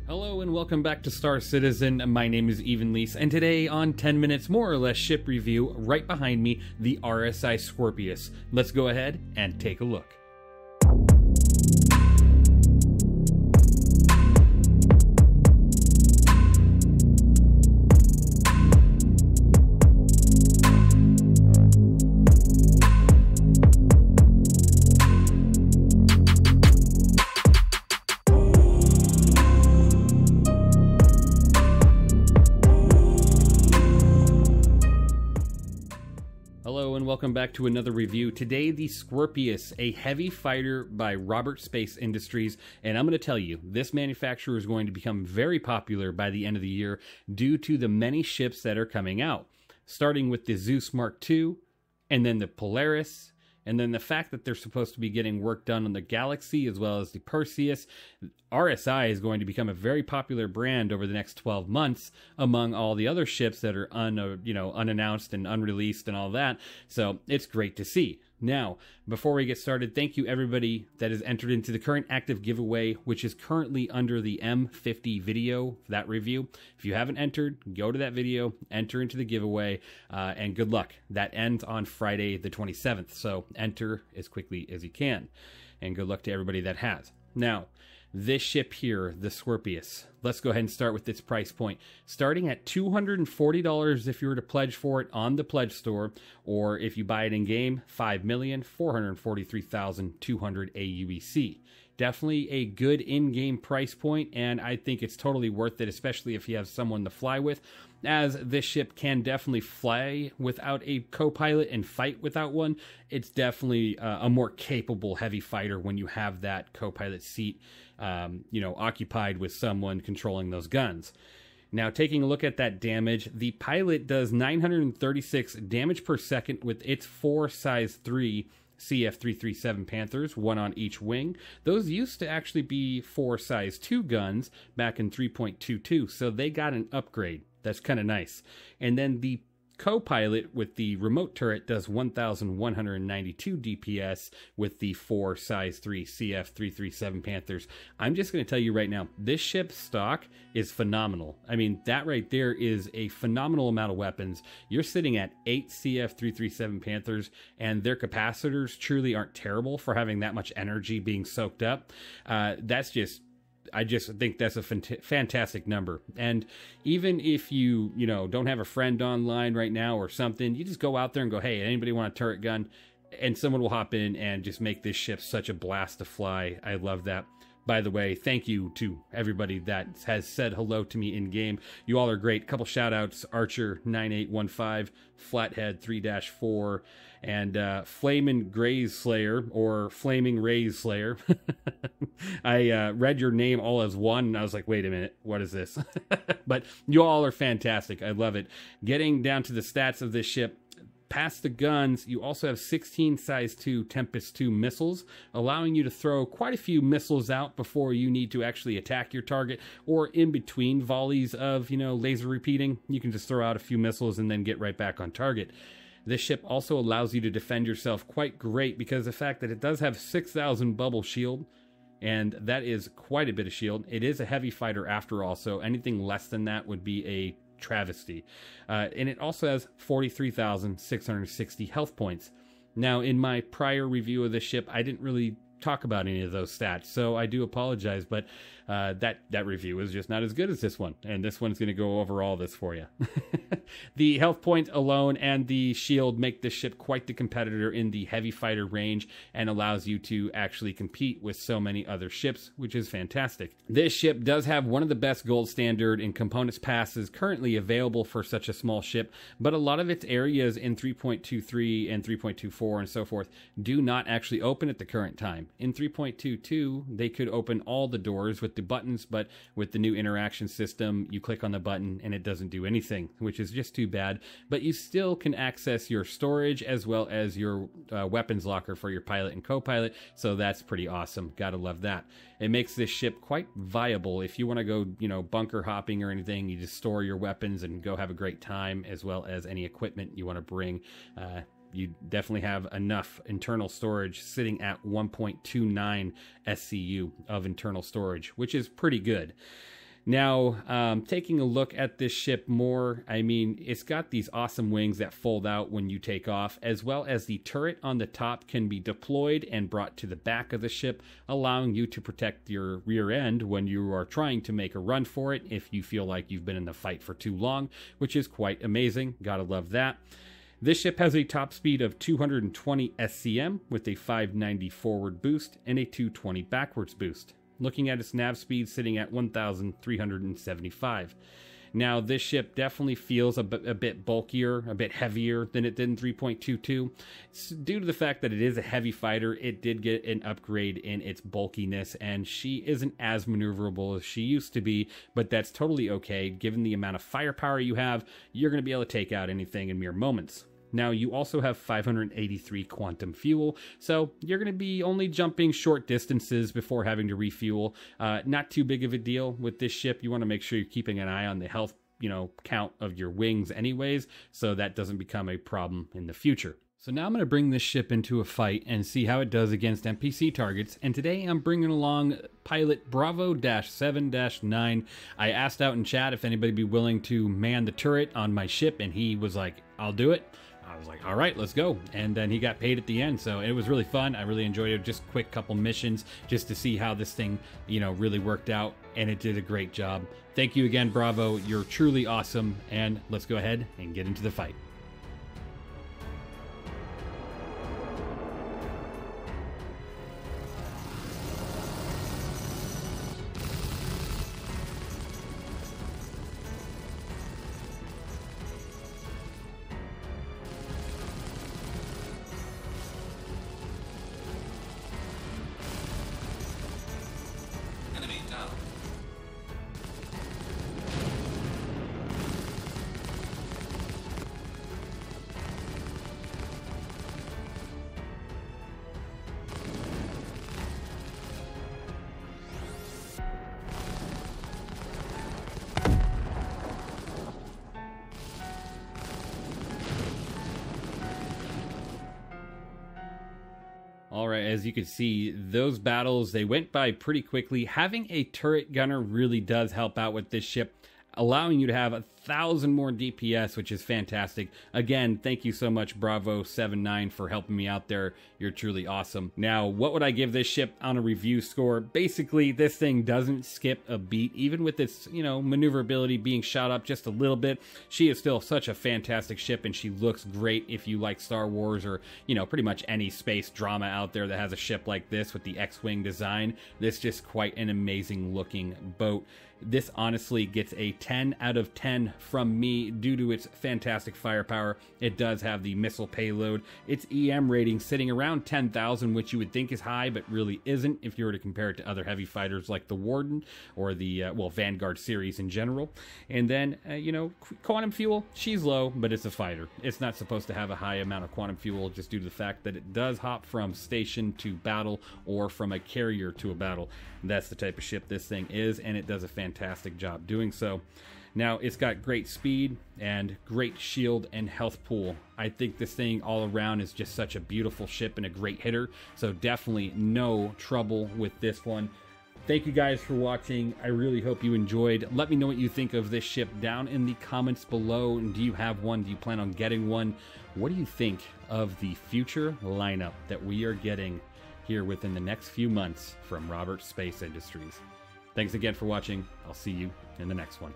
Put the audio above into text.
Hello and welcome back to Star Citizen. My name is Evenlease, and today on 10 Minutes More or Less Ship Review, right behind me, the RSI Scorpius. Let's go ahead and take a look. Hello and welcome back to another review. Today, the Scorpius, a heavy fighter by Robert Space Industries, and I'm going to tell you, this manufacturer is going to become very popular by the end of the year due to the many ships that are coming out, starting with the Zeus Mark II, and then the Polaris, and then the fact that they're supposed to be getting work done on the Galaxy as well as the Perseus. RSI is going to become a very popular brand over the next 12 months among all the other ships that are unannounced and unreleased and all that. So it's great to see. Now, before we get started, thank you everybody that has entered into the current active giveaway, which is currently under the M50 video, that review. If you haven't entered, go to that video, enter into the giveaway, and good luck. That ends on Friday the 27th, so enter as quickly as you can. And good luck to everybody that has. Now, this ship here, the Scorpius, let's go ahead and start with its price point. Starting at $240 if you were to pledge for it on the pledge store, or if you buy it in game, $5,443,200 AUEC. Definitely a good in-game price point, and I think it's totally worth it, especially if you have someone to fly with, as this ship can definitely fly without a co-pilot and fight without one. It's definitely a more capable heavy fighter when you have that co-pilot seat, occupied with someone controlling those guns. Now, taking a look at that damage, the pilot does 936 damage per second with its 4 size 3 CF337 Panthers, one on each wing. Those used to actually be 4 size 2 guns back in 3.22, so they got an upgrade. That's kind of nice. And then the co-pilot with the remote turret does 1,192 DPS with the 4 size 3 CF337 Panthers. I'm just going to tell you right now, this ship's stock is phenomenal. I mean, that right there is a phenomenal amount of weapons. You're sitting at 8 CF337 Panthers, and their capacitors truly aren't terrible for having that much energy being soaked up. I just think that's a fantastic number. And even if you don't have a friend online right now or something, you just go out there and go, hey, anybody want a turret gun? And someone will hop in and just make this ship such a blast to fly. I love that. By the way, thank you to everybody that has said hello to me in game. You all are great. Couple shout outs: Archer9815, Flathead 3-4, and Flamin' Graze Slayer, or Flaming Rays Slayer. I read your name all as one, and I was like, wait a minute, what is this? But you all are fantastic. I love it. Getting down to the stats of this ship, past the guns, you also have 16 size 2 Tempest 2 missiles, allowing you to throw quite a few missiles out before you need to actually attack your target, or in between volleys of, laser repeating. You can just throw out a few missiles and then get right back on target. This ship also allows you to defend yourself quite great because of the fact that it does have 6,000 bubble shield, and that is quite a bit of shield. It is a heavy fighter after all, so anything less than that would be a travesty. And it also has 43,660 health points. Now, in my prior review of this ship, I didn't really talk about any of those stats, so I do apologize, but that review is just not as good as this one, and this one's going to go over all this for you. The health point alone and the shield make this ship quite the competitor in the heavy fighter range and allows you to actually compete with so many other ships, which is fantastic. This ship does have one of the best gold standard and components passes currently available for such a small ship, but a lot of its areas in 3.23 and 3.24 and so forth do not actually open at the current time. In 3.22, they could open all the doors with the buttons, but with the new interaction system, you click on the button and it doesn't do anything, which is just too bad. But you still can access your storage as well as your weapons locker for your pilot and co-pilot, so that's pretty awesome. Gotta love that. It makes this ship quite viable if you want to go, bunker hopping or anything. You just store your weapons and go have a great time, as well as any equipment you want to bring. You definitely have enough internal storage, sitting at 1.29 SCU of internal storage, which is pretty good. Now, taking a look at this ship more, I mean, it's got these awesome wings that fold out when you take off, as well as the turret on the top can be deployed and brought to the back of the ship, allowing you to protect your rear end when you are trying to make a run for it if you feel like you've been in the fight for too long, which is quite amazing. Gotta love that. This ship has a top speed of 220 SCM with a 590 forward boost and a 220 backwards boost. Looking at its nav speed sitting at 1,375. Now, this ship definitely feels a bit bulkier, a bit heavier than it did in 3.22. Due to the fact that it is a heavy fighter, it did get an upgrade in its bulkiness, and she isn't as maneuverable as she used to be, but that's totally okay. Given the amount of firepower you have, you're going to be able to take out anything in mere moments. Now, you also have 583 quantum fuel, so you're going to be only jumping short distances before having to refuel. Not too big of a deal with this ship. You want to make sure you're keeping an eye on the health, count of your wings anyways, so that doesn't become a problem in the future. So now I'm going to bring this ship into a fight and see how it does against NPC targets, and today I'm bringing along pilot Bravo-7-9. I asked out in chat if anybody would be willing to man the turret on my ship, and he was like, I'll do it. I was like, all right, let's go. And then he got paid at the end, so it was really fun. I really enjoyed it. Just quick couple missions just to see how this thing, really worked out, and it did a great job. Thank you again, Bravo. You're truly awesome, and let's go ahead and get into the fight. All right, as you can see, those battles, they went by pretty quickly. Having a turret gunner really does help out with this ship, allowing you to have 1,000 more DPS, which is fantastic. Again, thank you so much, Bravo-7-9, for helping me out there. You're truly awesome. Now, what would I give this ship on a review score? Basically, this thing doesn't skip a beat. Even with its, maneuverability being shot up just a little bit, she is still such a fantastic ship, and she looks great if you like Star Wars or, pretty much any space drama out there that has a ship like this with the X-Wing design. This is just quite an amazing looking boat. This honestly gets a 10 out of 10 from me due to its fantastic firepower. It does have the missile payload. Its EM rating sitting around 10,000, which you would think is high, but really isn't if you were to compare it to other heavy fighters like the Warden or the, Vanguard series in general. And then, quantum fuel, she's low, but it's a fighter. It's not supposed to have a high amount of quantum fuel just due to the fact that it does hop from station to battle or from a carrier to a battle. That's the type of ship this thing is, and it does a fantastic job doing so. Now, it's got great speed and great shield and health pool. I think this thing all around is just such a beautiful ship and a great hitter, so definitely no trouble with this one. Thank you guys for watching. I really hope you enjoyed. Let me know what you think of this ship down in the comments below. And do you have one? Do you plan on getting one? What do you think of the future lineup that we are getting here within the next few months from Roberts Space Industries? Thanks again for watching. I'll see you in the next one.